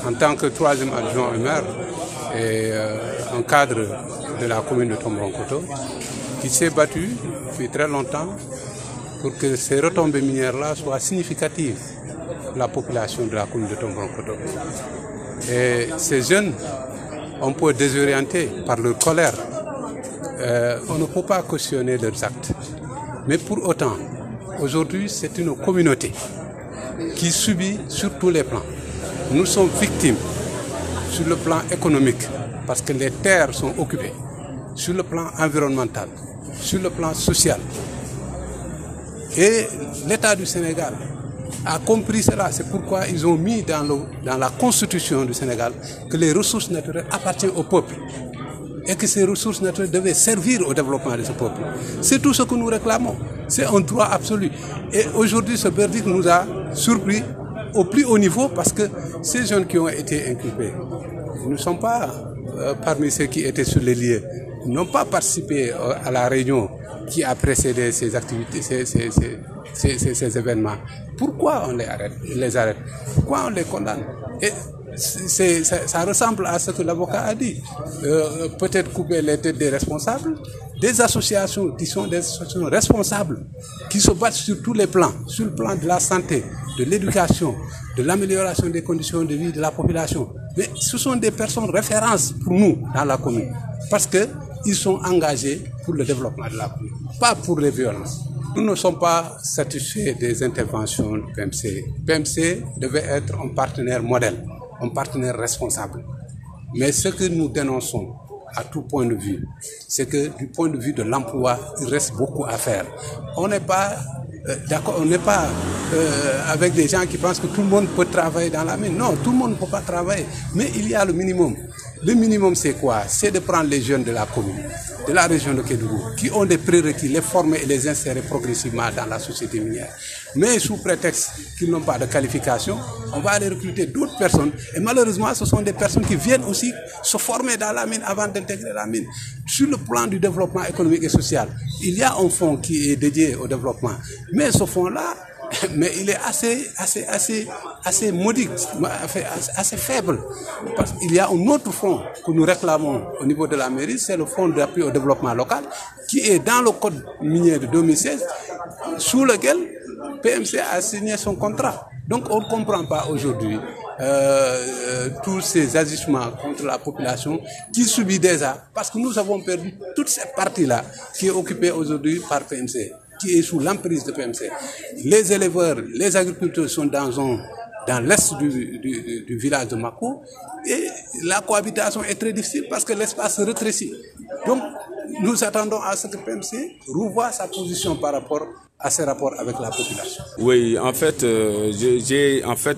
en tant que troisième adjoint au maire et un cadre de la commune de Tomboronkoto, qui s'est battu depuis très longtemps pour que ces retombées minières-là soient significatives pour la population de la commune de Tomboronkoto. Et ces jeunes, on peut désorienter par leur colère. On ne peut pas cautionner leurs actes. Mais pour autant, aujourd'hui, c'est une communauté qui subit sur tous les plans. Nous sommes victimes sur le plan économique parce que les terres sont occupées, sur le plan environnemental, sur le plan social. Et l'État du Sénégal a compris cela. C'est pourquoi ils ont mis dans la constitution du Sénégal que les ressources naturelles appartiennent au peuple et que ces ressources naturelles devaient servir au développement de ce peuple. C'est tout ce que nous réclamons. C'est un droit absolu. Et aujourd'hui, ce verdict nous a surpris au plus haut niveau parce que ces jeunes qui ont été inculpés ne sont pas parmi ceux qui étaient sur les lieux, n'ont pas participé à la réunion qui a précédé ces activités, ces événements. Pourquoi on les arrête? Pourquoi on les condamne? Et ça ressemble à ce que l'avocat a dit. Peut-être couper les têtes des responsables, des associations qui sont des associations responsables, qui se battent sur tous les plans, sur le plan de la santé, de l'éducation, de l'amélioration des conditions de vie de la population. Mais ce sont des personnes références pour nous dans la commune, parce qu'ils sont engagés pour le développement de la commune, pas pour les violences. Nous ne sommes pas satisfaits des interventions du PMC. PMC devait être un partenaire modèle, un partenaire responsable. Mais ce que nous dénonçons à tout point de vue, c'est que du point de vue de l'emploi, il reste beaucoup à faire. On n'est pas d'accord, on n'est pas avec des gens qui pensent que tout le monde peut travailler dans la mine. Non, tout le monde ne peut pas travailler. Mais il y a le minimum. Le minimum, c'est quoi? C'est de prendre les jeunes de la commune, de la région de Kédougou, qui ont des prérequis, les former et les insérer progressivement dans la société minière. Mais sous prétexte qu'ils n'ont pas de qualification, on va aller recruter d'autres personnes. Et malheureusement, ce sont des personnes qui viennent aussi se former dans la mine avant d'intégrer la mine. Sur le plan du développement économique et social, il y a un fonds qui est dédié au développement. Mais ce fonds-là, mais il est assez modique, assez faible. Parce qu'il y a un autre fonds que nous réclamons au niveau de la mairie, c'est le fonds d'appui au développement local, qui est dans le code minier de 2016, sous lequel PMC a signé son contrat. Donc on ne comprend pas aujourd'hui tous ces agissements contre la population qui subit déjà, parce que nous avons perdu toute cette partie-là qui est occupée aujourd'hui par PMC, qui est sous l'emprise de PMC. Les éleveurs, les agriculteurs sont dans l'est du village de Mako et la cohabitation est très difficile parce que l'espace se rétrécit. Donc nous attendons à ce que PMC revoie sa position par rapport à ses rapports avec la population. Oui, en fait,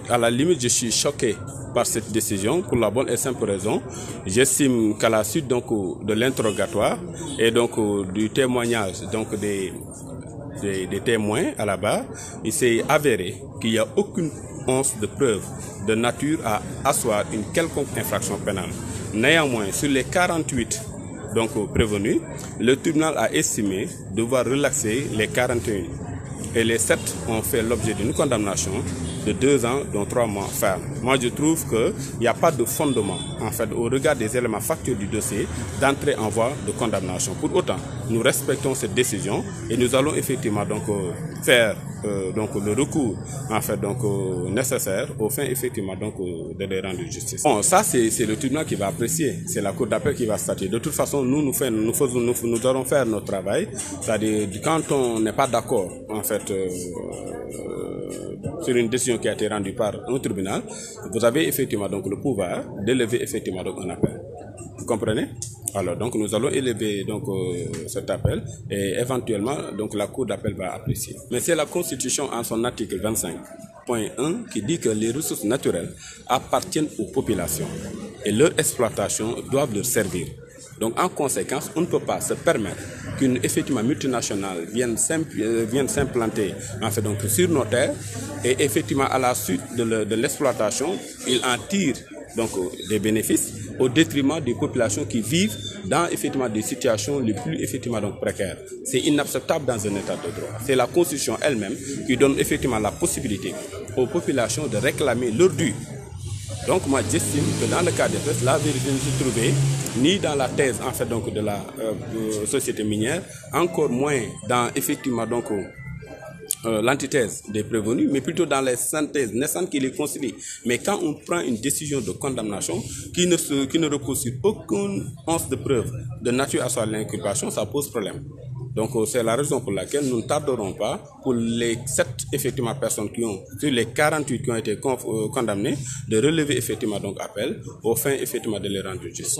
à la limite, je suis choqué par cette décision pour la bonne et simple raison. J'estime qu'à la suite donc de l'interrogatoire et donc du témoignage donc des témoins à la barre, il s'est avéré qu'il n'y a aucune once de preuve de nature à asseoir une quelconque infraction pénale. Néanmoins, sur les 48 donc prévenus, le tribunal a estimé devoir relaxer les 41 et les 7 ont fait l'objet d'une condamnation de 2 ans, dont 3 mois ferme. Moi, je trouve qu'il n'y a pas de fondement, en fait, au regard des éléments factuels du dossier, d'entrer en voie de condamnation. Pour autant, nous respectons cette décision et nous allons effectivement donc faire donc le recours, en fait, donc nécessaire aux fins effectivement donc de les rendre justice. Bon, ça c'est le tribunal qui va apprécier, c'est la cour d'appel qui va statuer. De toute façon, nous allons faire notre travail, c'est-à-dire quand on n'est pas d'accord, en fait. Sur une décision qui a été rendue par un tribunal, vous avez effectivement donc le pouvoir d'élever effectivement donc un appel. Vous comprenez? Alors donc nous allons élever donc cet appel et éventuellement donc la cour d'appel va apprécier. Mais c'est la Constitution en son article 25.1 qui dit que les ressources naturelles appartiennent aux populations et leur exploitation doivent leur servir. Donc en conséquence, on ne peut pas se permettre qu'une effectivement multinationale vienne s'implanter en fait donc sur nos terres et effectivement à la suite de l'exploitation, il en tire donc des bénéfices au détriment des populations qui vivent dans effectivement des situations les plus effectivement donc précaires. C'est inacceptable dans un état de droit. C'est la Constitution elle-même qui donne effectivement la possibilité aux populations de réclamer leur dû Donc moi j'estime que dans le cas des tests, la vérité ne se trouvait ni dans la thèse en fait donc de la société minière, encore moins dans effectivement donc l'antithèse des prévenus, mais plutôt dans les synthèses naissantes qui les concilient. Mais quand on prend une décision de condamnation qui ne repose sur aucune once de preuve de nature à l'inculpation, ça pose problème. Donc c'est la raison pour laquelle nous ne tarderons pas pour les 7 effectivement personnes qui ont, sur les 48 qui ont été condamnées, de relever effectivement donc appel aux fins effectivement de les rendre justice.